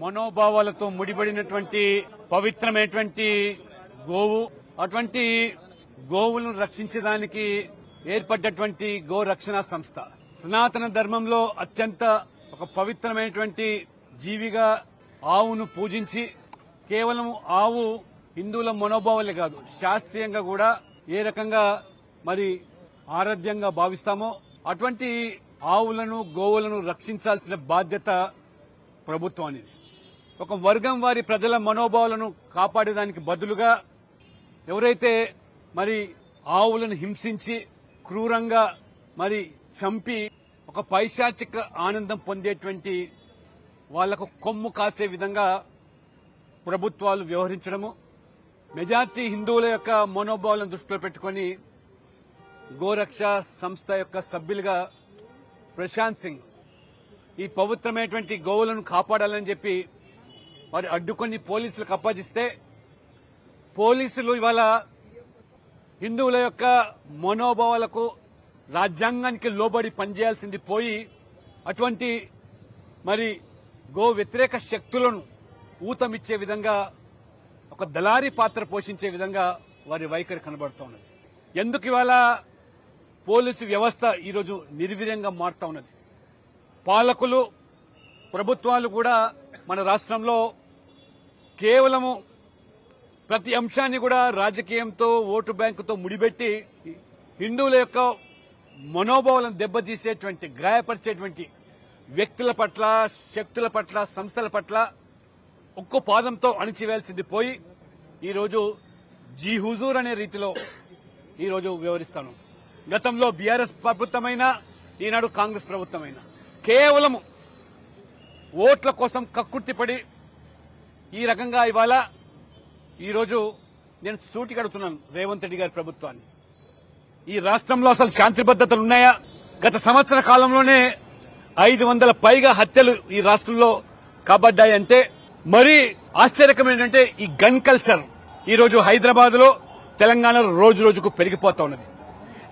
మనోభావాలతో ముడిపడినటువంటి పవిత్రమైనటువంటి గోవు. అటువంటి గోవులను రక్షించడానికి ఏర్పడ్డటువంటి గో రక్షణ సంస్థ సనాతన ధర్మంలో అత్యంత ఒక పవిత్రమైనటువంటి జీవిగా ఆవును పూజించి కేవలం ఆవు హిందువుల మనోభావాలే కాదు, శాస్త్రీయంగా కూడా ఏ రకంగా మరి ఆరాధ్యంగా భావిస్తామో అటువంటి ఆవులను గోవులను రక్షించాల్సిన బాధ్యత ప్రభుత్వానికి. ఒక వర్గం వారి ప్రజల మనోభావాలను కాపాడేదానికి బదులుగా ఎవరైతే మరి ఆవులను హింసించి క్రూరంగా మరి చంపి ఒక పైశాచిక ఆనందం పొందేటువంటి వాళ్లకు కొమ్ము కాసే విధంగా ప్రభుత్వాలు వ్యవహరించడము, మెజార్టీ హిందువుల యొక్క మనోభావాలను దృష్టిలో పెట్టుకుని గోరక్ష సంస్థ యొక్క సభ్యులుగా ప్రశాంత్ సింగ్ ఈ పవిత్రమైనటువంటి గోవులను కాపాడాలని చెప్పి వారు అడ్డుకొని పోలీసులకు అప్పగిస్తే పోలీసులు ఇవాళ హిందువుల యొక్క మనోభావాలకు రాజ్యాంగానికి లోబడి పనిచేయాల్సింది పోయి అటువంటి మరి గో వ్యతిరేక శక్తులను ఊతమిచ్చే విధంగా ఒక దళారీ పాత్ర పోషించే విధంగా వారి వైఖరి కనబడుతోన్నది. ఎందుకు ఇవాళ పోలీసు వ్యవస్థ ఈరోజు నిర్వీర్యంగా మారుతా ఉన్నది? పాలకులు ప్రభుత్వాలు కూడా మన రాష్ట్రంలో కేవలము ప్రతి అంశాన్ని కూడా రాజకీయంతో ఓటు బ్యాంకుతో ముడిపెట్టి హిందువుల యొక్క మనోభావాలను దెబ్బతీసేటువంటి గాయపరిచేటువంటి వ్యక్తుల పట్ల, శక్తుల పట్ల, సంస్థల పట్ల ఒక్కో పాదంతో అణిచివేయాల్సింది పోయి ఈరోజు జీ హుజూర్ అనే రీతిలో ఈరోజు వివరిస్తాను. గతంలో బీఆర్ఎస్ ప్రభుత్వమైనా ఈనాడు కాంగ్రెస్ ప్రభుత్వమైనా కేవలం ఓట్ల కోసం కక్కుర్తిపడి ఈ రకంగా ఇవాళ ఈరోజు నేను సూటిగా అడుగుతున్నాను రేవంత్ రెడ్డి గారి ప్రభుత్వాన్ని, ఈ రాష్ట్రంలో అసలు శాంతి భద్రతలు ఉన్నాయా? గత సంవత్సర కాలంలోనే 500 పైగా హత్యలు ఈ రాష్ట్రంలో కాబడ్డాయంటే మరీ ఆశ్చర్యకరం ఏంటంటే ఈ గన్ కల్చర్ ఈరోజు హైదరాబాద్ లో, తెలంగాణలో రోజు రోజుకు పెరిగిపోతా ఉన్నది.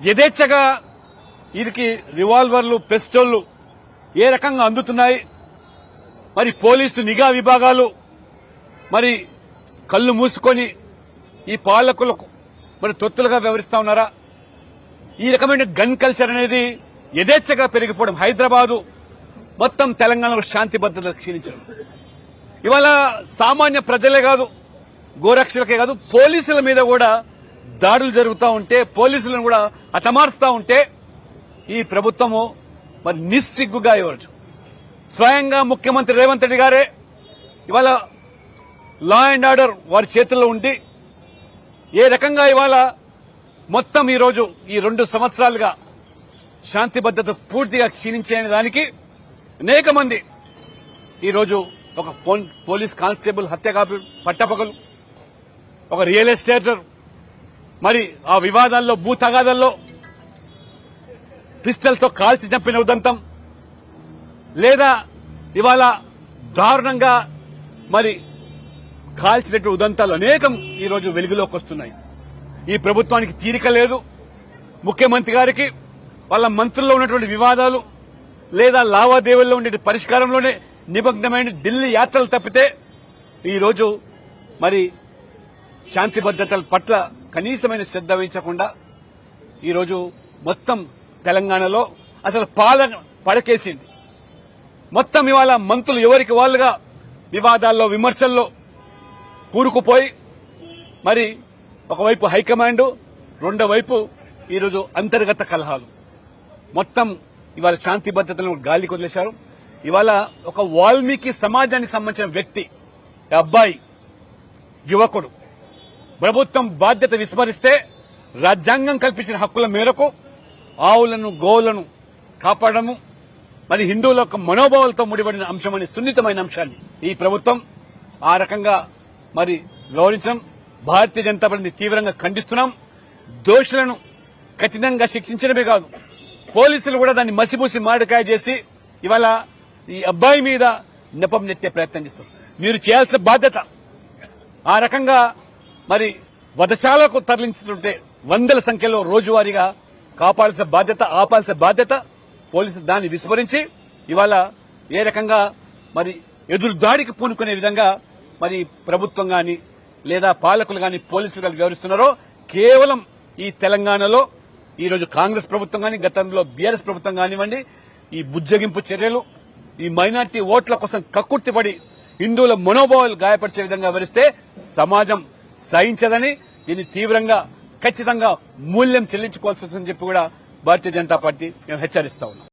యథేచ్ఛగా వీరికి రివాల్వర్లు, పిస్టోళ్లు ఏ రకంగా అందుతున్నాయి? మరి పోలీసు నిఘా విభాగాలు మరి కళ్లు మూసుకొని ఈ పాలకులకు మరి తొత్తులుగా వ్యవహరిస్తా ఉన్నారా? ఈ రకమైన గన్ కల్చర్ అనేది యథేచ్ఛగా పెరిగిపోవడం, హైదరాబాదు మొత్తం తెలంగాణలో శాంతి భద్రతలు క్షీణించడం. ఇవాళ సామాన్య ప్రజలే కాదు, గోరక్షలకే కాదు, పోలీసుల మీద కూడా దాడులు జరుగుతూ ఉంటే, పోలీసులను కూడా హతమారుస్తా ఉంటే ఈ ప్రభుత్వము మరి నిస్సిగ్గుగా ఇవ్వచ్చు. స్వయంగా ముఖ్యమంత్రి రేవంత్ రెడ్డి గారే ఇవాళ లా అండ్ ఆర్డర్ వారి చేతుల్లో ఉండి ఏ రకంగా ఇవాళ మొత్తం ఈరోజు ఈ 2 సంవత్సరాలుగా శాంతి భద్రత పూర్తిగా క్షీణించే దానికి అనేక మంది ఈరోజు ఒక పోలీస్ కానిస్టేబుల్ హత్య పట్టపగలు, ఒక రియల్ ఎస్టేటర్ మరి ఆ వివాదాల్లో, భూ తగాదాల్లో పిస్టల్తో కాల్చి చంపిన ఉదంతం, లేదా ఇవాళ దారుణంగా మరి కాల్చినట్టు ఉదంతాలు అనేకం ఈరోజు వెలుగులోకి వస్తున్నాయి. ఈ ప్రభుత్వానికి తీరిక లేదు. ముఖ్యమంత్రి గారికి వాళ్ళ మంత్రుల్లో ఉన్నటువంటి వివాదాలు లేదా లావాదేవీల్లో ఉండే పరిష్కారంలోనే నిమగ్నమైన ఢిల్లీ యాత్రలు తప్పితే ఈరోజు మరి శాంతి భద్రతల పట్ల కనీసమైన శ్రద్ధ వహించకుండా ఈరోజు మొత్తం తెలంగాణలో అసలు పాలన పడకేసింది. మొత్తం ఇవాళ మంత్రులు ఎవరికి వాళ్లుగా వివాదాల్లో, విమర్శల్లో కూరుకుపోయి మరి ఒకవైపు హైకమాండ్, రెండో వైపు ఈరోజు అంతర్గత కలహాలు, మొత్తం ఇవాళ శాంతి భద్రతలను గాలి కొదిలేశారు. ఇవాళ ఒక వాల్మీకి సమాజానికి సంబంధించిన వ్యక్తి, అబ్బాయి, యువకుడు ప్రభుత్వం బాధ్యత విస్మరిస్తే రాజ్యాంగం కల్పించిన హక్కుల మేరకు ఆవులను, గోవులను కాపాడము మరి హిందువుల యొక్క మనోభావాలతో ముడిపడిన అంశమని సున్నితమైన అంశాన్ని ఈ ప్రభుత్వం ఆ రకంగా మరి వ్యవహరించడం భారతీయ జనతా పార్టీ తీవ్రంగా ఖండిస్తున్నాం. దోషులను కఠినంగా శిక్షించడమే కాదు, పోలీసులు కూడా దాన్ని మసిపూసి మాడికాయ చేసి ఇవాళ ఈ అబ్బాయి మీద నెపం నెట్టే ప్రయత్నం చేస్తారు. మీరు చేయాల్సిన బాధ్యత ఆ రకంగా మరి వధశాలకు తరలించుతుంటే వందల సంఖ్యలో రోజువారీగా కాపాడాల్సిన బాధ్యత, ఆపాల్సిన బాధ్యత పోలీసులు దాన్ని విస్మరించి ఇవాళ ఏ రకంగా మరి ఎదురు దాడికి పూనుకునే విధంగా మరి ప్రభుత్వం గాని లేదా పాలకులు గాని పోలీసులు గాని వ్యవహరిస్తున్నారో కేవలం ఈ తెలంగాణలో ఈ రోజు కాంగ్రెస్ ప్రభుత్వం గాని గతంలో బీఆర్ఎస్ ప్రభుత్వం కానివ్వండి ఈ బుజ్జగింపు చర్యలు ఈ మైనార్టీ ఓట్ల కోసం కక్కుర్తిపడి హిందువుల మనోభావాలు గాయపరిచే విధంగా వ్యవహరిస్తే సమాజం సహించదని దీన్ని తీవ్రంగా ఖచ్చితంగా మూల్యం చెల్లించుకోవాల్సి వస్తుందని చెప్పి కూడా భారతీయ జనతా పార్టీ మేము హెచ్చరిస్తా ఉన్నాం.